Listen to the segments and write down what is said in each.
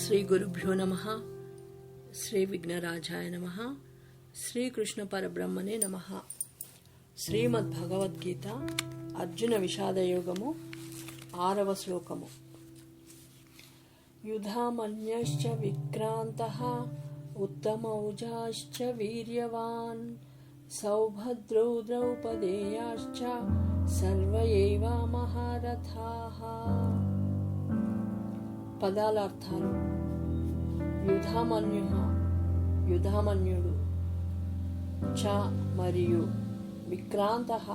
శ్రీ గురుభ్యో నమః. శ్రీ విఘ్నరాజాయ నమః. శ్రీకృష్ణ పరబ్రహ్మణే నమః. శ్రీమద్ భగవద్గీత అర్జున విషాదయోగము 6వ శ్లోకము. యుధామన్యశ్చ విక్రాంతః ఉత్తమౌజాశ్చ వీర్యవాన్ సౌభద్రౌ ద్రౌపదేయాశ్చ సర్వ ఏవ మహారథాః. పదాల అర్థాలు. యుధామన్యుడు, చ మరియు, విక్రాంతః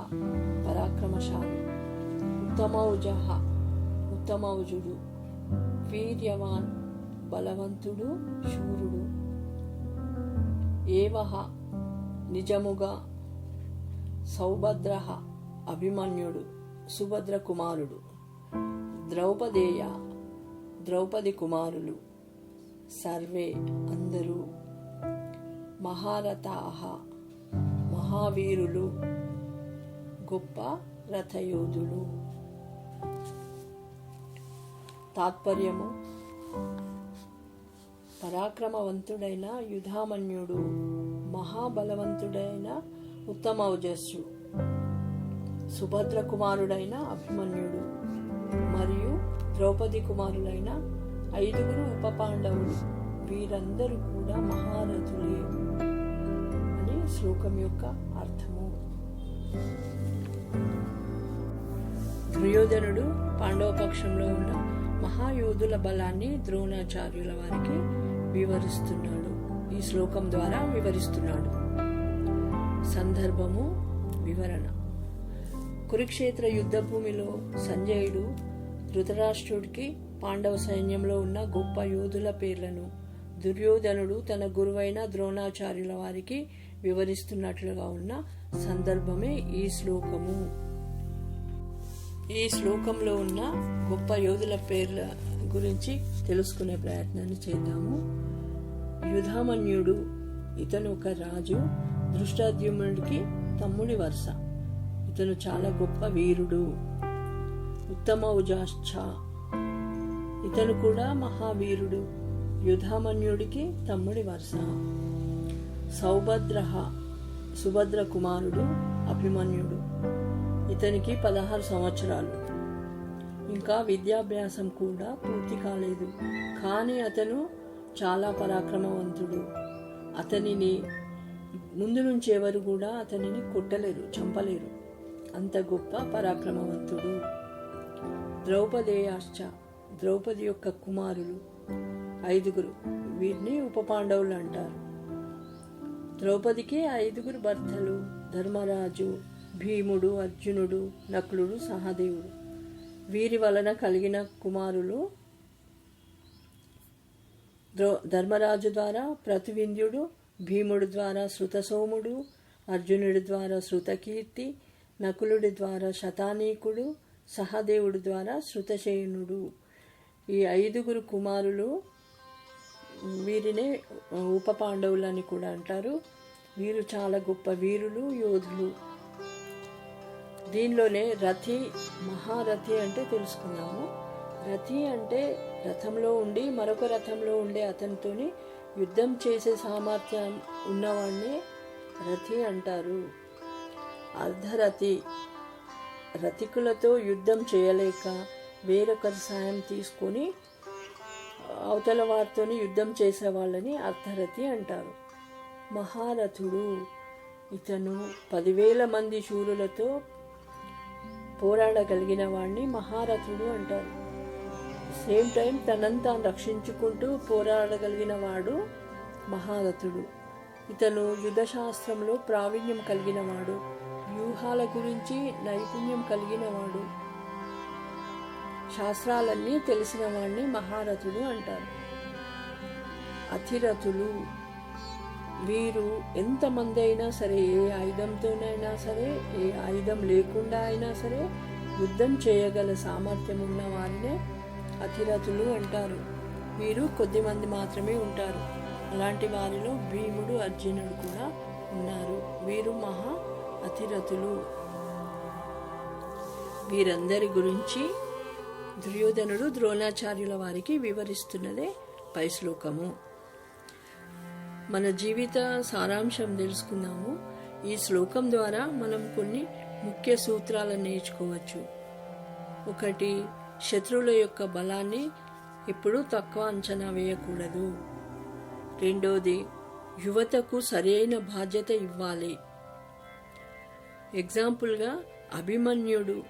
పరాక్రమశాలి, ఉత్తమౌజుడు, వీర్యవాన్ బలవంతుడు శూరుడు, ఏవః నిజముగా, సౌభద్రః అభిమన్యుడు సుభద్ర కుమారుడు, ద్రౌపది కుమారులు, సర్వే అందరూ, మహారథాః మహావీరులు గొప్ప రథయోధులు. తాత్పర్యము: పరాక్రమవంతుడైన యుధామన్యుడు, మహాబలవంతుడైన ఉత్తమౌజస్సు, సుభద్ర కుమారుడైన అభిమన్యుడు మరియు ద్రౌపది కుమారులైన 5 ఉప పాండవులు, వీరందరూ కూడా మహారథులే అని శ్లోకం యొక్క అర్థము. దుర్యోధనుడు పాండవ పక్షంలో ఉన్న మహాయోధుల బలాన్ని ద్రోణాచార్యుల వారికి వివరిస్తున్నాడు. ఈ శ్లోకం ద్వారా వివరిస్తున్నాడు. సందర్భము, వివరణ. కురుక్షేత్ర యుద్ధ భూమిలో సంజయుడు ధృతరాష్ట్రుడికి పాండవ సైన్యంలో ఉన్న గొప్ప యోధుల పేర్లను దుర్యోధనుడు తన గురువైన ద్రోణాచార్యుల వారికి వివరిస్తున్నట్లుగా ఉన్న సందర్భమే ఈ శ్లోకము. ఈ శ్లోకంలో ఉన్న గొప్ప యోధుల పేర్ల గురించి తెలుసుకునే ప్రయత్నాన్ని చేద్దాము. యుధామన్యుడు, ఇతను ఒక రాజు, దృష్టద్యుమ్నుడికి తమ్ముడి వరుస. ఇతను చాలా గొప్ప వీరుడు. ఉత్తమౌజాశ్చ, ఇతను కూడా మహావీరుడు, యుధామన్యుడికి తమ్ముడి వరుస. సౌభద్రః, సుభద్ర కుమారుడు అభిమన్యుడు, ఇతనికి 16 సంవత్సరాలు. ఇంకా విద్యాభ్యాసం కూడా పూర్తి కాలేదు, కానీ అతను చాలా పరాక్రమవంతుడు. అతనిని ముందు నుంచి ఎవరు కూడా అతనిని కొట్టలేరు, చంపలేరు, అంత గొప్ప పరాక్రమవంతుడు. ద్రౌపదేయాశ్చ, ద్రౌపది యొక్క కుమారులు 5, వీరిని ఉప పాండవులు అంటారు. ద్రౌపదికి 5 భర్తలు: ధర్మరాజు, భీముడు, అర్జునుడు, నకులుడు, సహదేవుడు. వీరి వలన కలిగిన కుమారులు: ధర్మరాజు ద్వారా ప్రతివింధ్యుడు, భీముడి ద్వారా శృతసోముడు, అర్జునుడి ద్వారా శృతకీర్తి, నకులుడి ద్వారా శతానీకుడు, సహదేవుడి ద్వారా శృతసేనుడు. ఈ 5 కుమారులు, వీరినే ఉప పాండవులని కూడా అంటారు. వీరు చాలా గొప్ప వీరులు, యోధులు. దీనిలోనే రథి, మహారథి అంటే తెలుసుకున్నాము. రథి అంటే రథంలో ఉండి మరొక రథంలో ఉండే అతనితోని యుద్ధం చేసే సామర్థ్యం ఉన్నవాడినే రథి అంటారు. అర్ధరథి, రథికులతో యుద్ధం చేయలేక వేరొకరి సాయం తీసుకొని అవతల వారితోని యుద్ధం చేసే వాళ్ళని అర్ధరథి అంటారు. మహారథుడు, ఇతను 10,000 మంది శూరులతో పోరాడగలిగిన వాడిని మహారథుడు అంటారు. సేమ్ టైం తనంతా రక్షించుకుంటూ పోరాడగలిగిన వాడు మహారథుడు. ఇతను యుద్ధశాస్త్రంలో ప్రావీణ్యం కలిగిన వాడు, వ్యూహాల గురించి నైపుణ్యం కలిగిన వాడు, శాస్త్రాలన్నీ తెలిసిన వాడిని మహారథుడు అంటారు. అతిరథులు, వీరు ఎంతమంది అయినా సరే, ఏ ఆయుధంతోనైనా సరే, ఏ ఆయుధం లేకుండా అయినా సరే యుద్ధం చేయగల సామర్థ్యం ఉన్న వారినే అతిరథులు అంటారు. వీరు కొద్దిమంది మాత్రమే ఉంటారు. అలాంటి వారిలో భీముడు, అర్జునుడు కూడా ఉన్నారు. వీరు మహా అతిరథులు. వీరందరి గురించి దుర్యోధనుడు ద్రోణాచార్యుల వారికి వివరిస్తున్నదే పై శ్లోకము. మన జీవిత సారాంశం తెలుసుకుందాము. ఈ శ్లోకం ద్వారా మనం కొన్ని ముఖ్య సూత్రాలను నేర్చుకోవచ్చు. ఒకటి, శత్రువుల యొక్క బలాన్ని ఎప్పుడూ తక్కువ అంచనా వేయకూడదు. రెండోది, యువతకు సరైన బాధ్యత ఇవ్వాలి. ఎగ్జాంపుల్గా అభిమన్యుడు,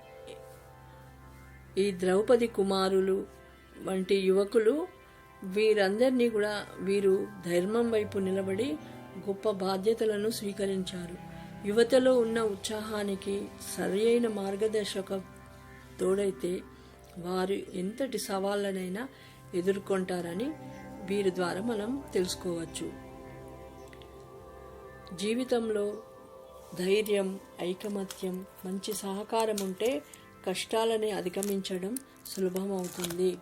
ఈ ద్రౌపది కుమారులు వంటి యువకులు, వీరందరినీ కూడా వీరు ధర్మం వైపు నిలబడి గొప్ప బాధ్యతలను స్వీకరించారు. యువతలో ఉన్న ఉత్సాహానికి సరైన మార్గదర్శక తోడైతే వారు ఎంతటి సవాళ్ళనైనా ఎదుర్కొంటారని వీరి ద్వారా మనం తెలుసుకోవచ్చు. జీవితంలో ధైర్యం, ఐకమత్యం, మంచి సహకారం ఉంటే కష్టాలని అధిగమించడం సులభమవుతుంది.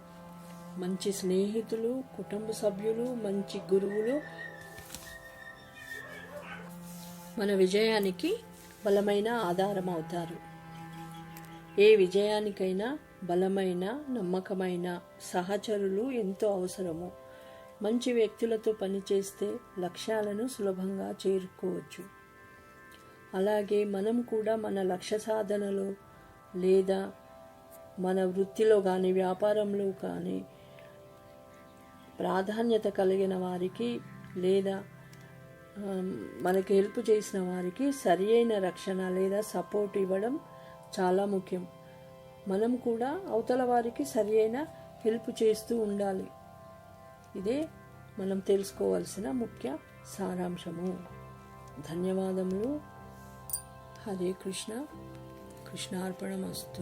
మంచి స్నేహితులు, కుటుంబ సభ్యులు, మంచి గురువులు మన విజయానికి బలమైన ఆధారం అవుతారు. ఏ విజయానికైనా బలమైన, నమ్మకమైన సహచరులు ఎంతో అవసరము. మంచి వ్యక్తులతో పనిచేస్తే లక్ష్యాలను సులభంగా చేరుకోవచ్చు. అలాగే మనం కూడా మన లక్ష్య సాధనలో లేదా మన వృత్తిలో కానీ వ్యాపారంలో కానీ ప్రాధాన్యత కలిగిన వారికి లేదా మనకి హెల్ప్ చేసిన వారికి సరి అయిన రక్షణ లేదా సపోర్ట్ ఇవ్వడం చాలా ముఖ్యం. మనం కూడా అవతల వారికి సరి అయిన హెల్ప్ చేస్తూ ఉండాలి. ఇదే మనం తెలుసుకోవాల్సిన ముఖ్య సారాంశము. ధన్యవాదములు. హరే కృష్ణ. కృష్ణార్పణమస్తు.